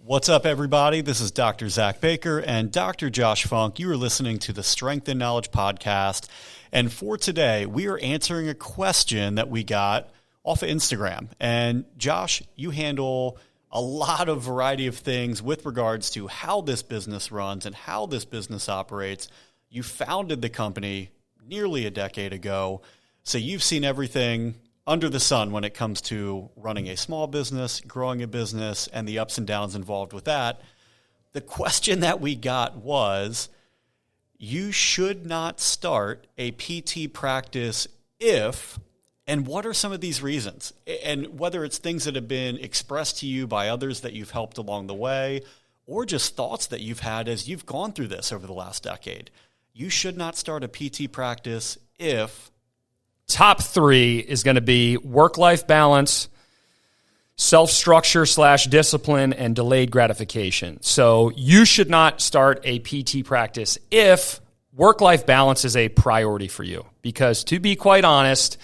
What's up, everybody? This is Dr. Zach Baker and Dr. Josh Funk. You are listening to the Strength and Knowledge podcast. And for today, we are answering a question that we got off of Instagram. And Josh, you handle a lot of variety of things with regards to how this business runs and how this business operates. You founded the company nearly a decade ago. So you've seen everything under the sun when it comes to running a small business, growing a business, and the ups and downs involved with that. The question that we got was, you should not start a PT practice if, and what are some of these reasons? And whether it's things that have been expressed to you by others that you've helped along the way, or just thoughts that you've had as you've gone through this over the last decade. You should not start a PT practice if... Top three is going to be work-life balance, self-structure / discipline, and delayed gratification. So you should not start a PT practice if work-life balance is a priority for you. Because to be quite honest,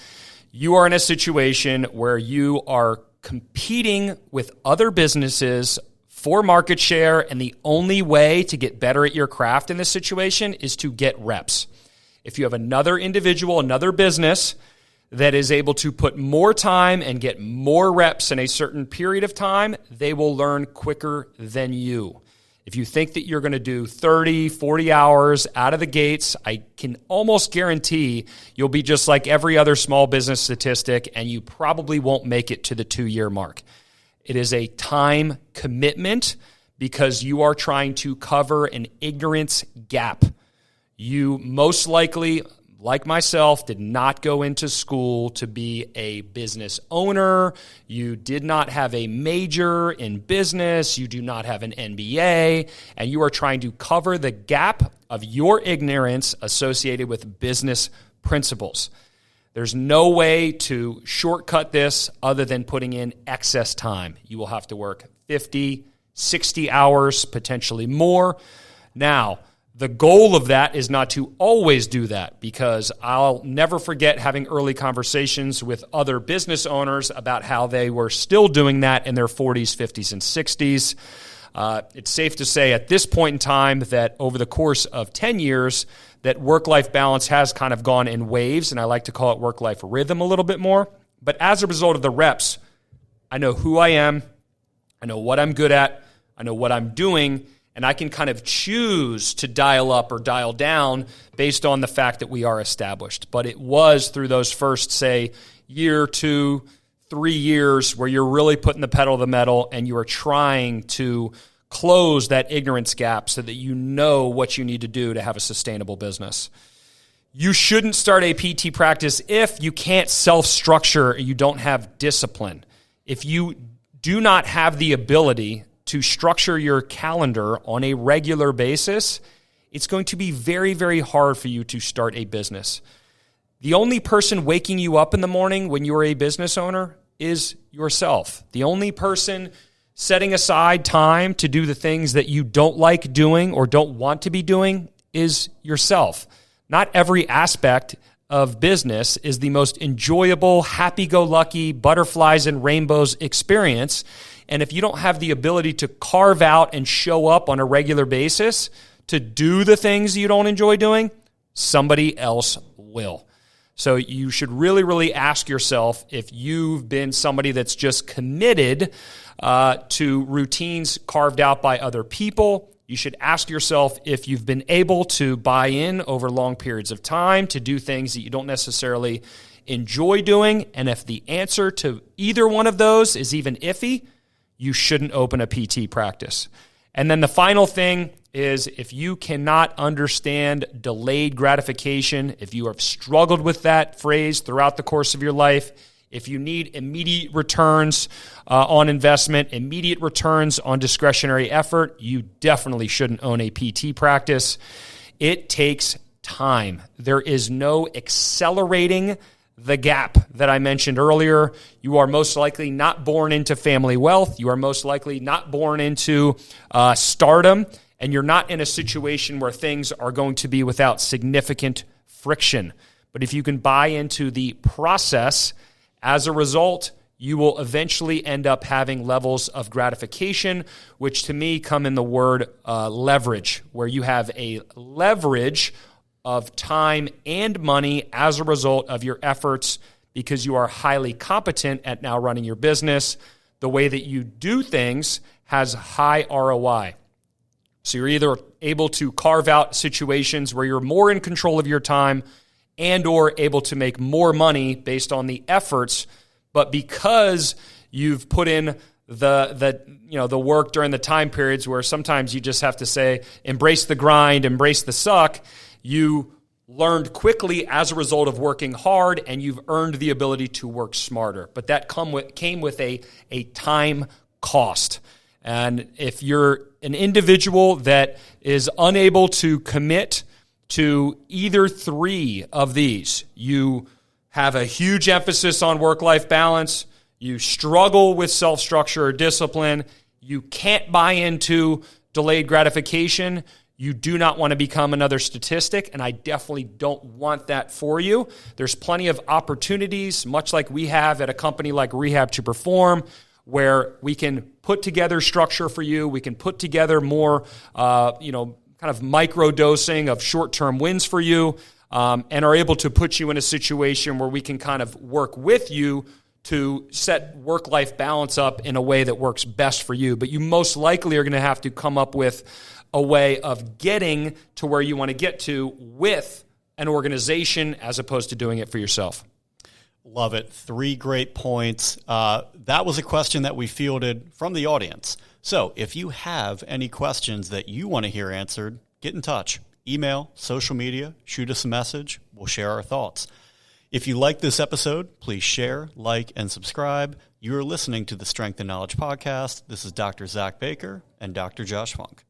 you are in a situation where you are competing with other businesses for market share, and the only way to get better at your craft in this situation is to get reps. If you have another individual, another business that is able to put more time and get more reps in a certain period of time, they will learn quicker than you. If you think that you're going to do 30, 40 hours out of the gates, I can almost guarantee you'll be just like every other small business statistic, and you probably won't make it to the 2-year mark. It is a time commitment because you are trying to cover an ignorance gap. You most likely, like myself, did not go into school to be a business owner. You did not have a major in business. You do not have an MBA. And you are trying to cover the gap of your ignorance associated with business principles. There's no way to shortcut this other than putting in excess time. You will have to work 50, 60 hours, potentially more. Now, the goal of that is not to always do that, because I'll never forget having early conversations with other business owners about how they were still doing that in their 40s, 50s, and 60s. It's safe to say at this point in time that over the course of 10 years, that work-life balance has kind of gone in waves, and I like to call it work-life rhythm a little bit more. But as a result of the reps, I know who I am, I know what I'm good at, I know what I'm doing, and I can kind of choose to dial up or dial down based on the fact that we are established. But it was through those first, say, year, 2, 3 years where you're really putting the pedal to the metal and you are trying to close that ignorance gap so that you know what you need to do to have a sustainable business. You shouldn't start a PT practice if you can't self-structure and you don't have discipline. If you do not have the ability to structure your calendar on a regular basis, it's going to be very, very hard for you to start a business. The only person waking you up in the morning when you're a business owner is yourself. The only person setting aside time to do the things that you don't like doing or don't want to be doing is yourself. Not every aspect of business is the most enjoyable, happy-go-lucky, butterflies and rainbows experience. And if you don't have the ability to carve out and show up on a regular basis to do the things you don't enjoy doing, somebody else will. So you should really, really ask yourself if you've been somebody that's just committed to routines carved out by other people. You should ask yourself if you've been able to buy in over long periods of time to do things that you don't necessarily enjoy doing. And if the answer to either one of those is even iffy, you shouldn't open a PT practice. And then the final thing is, if you cannot understand delayed gratification, if you have struggled with that phrase throughout the course of your life, if you need immediate returns on investment, immediate returns on discretionary effort, you definitely shouldn't own a PT practice. It takes time. There is no accelerating the gap that I mentioned earlier. You are most likely not born into family wealth. You are most likely not born into stardom, and you're not in a situation where things are going to be without significant friction. But if you can buy into the process, as a result, you will eventually end up having levels of gratification, which to me come in the word leverage, where you have a leverage of time and money as a result of your efforts because you are highly competent at now running your business. The way that you do things has high ROI. So you're either able to carve out situations where you're more in control of your time and or able to make more money based on the efforts, but because you've put in the work during the time periods where sometimes you just have to say, embrace the grind, embrace the suck, you learned quickly as a result of working hard, and you've earned the ability to work smarter. But that came with a time cost. And if you're an individual that is unable to commit to either three of these, you have a huge emphasis on work-life balance, you struggle with self-structure or discipline, you can't buy into delayed gratification, you do not want to become another statistic, and I definitely don't want that for you. There's plenty of opportunities, much like we have at a company like Rehab to Perform, where we can put together structure for you. We can put together more, kind of micro-dosing of short-term wins for you, and are able to put you in a situation where we can kind of work with you to set work-life balance up in a way that works best for you. But you most likely are going to have to come up with a way of getting to where you want to get to with an organization as opposed to doing it for yourself. Love it. 3 great points. That was a question that we fielded from the audience. So if you have any questions that you want to hear answered, get in touch. Email, social media, shoot us a message. We'll share our thoughts. If you like this episode, please share, like, and subscribe. You are listening to the Strength and Knowledge Podcast. This is Dr. Zach Baker and Dr. Josh Funk.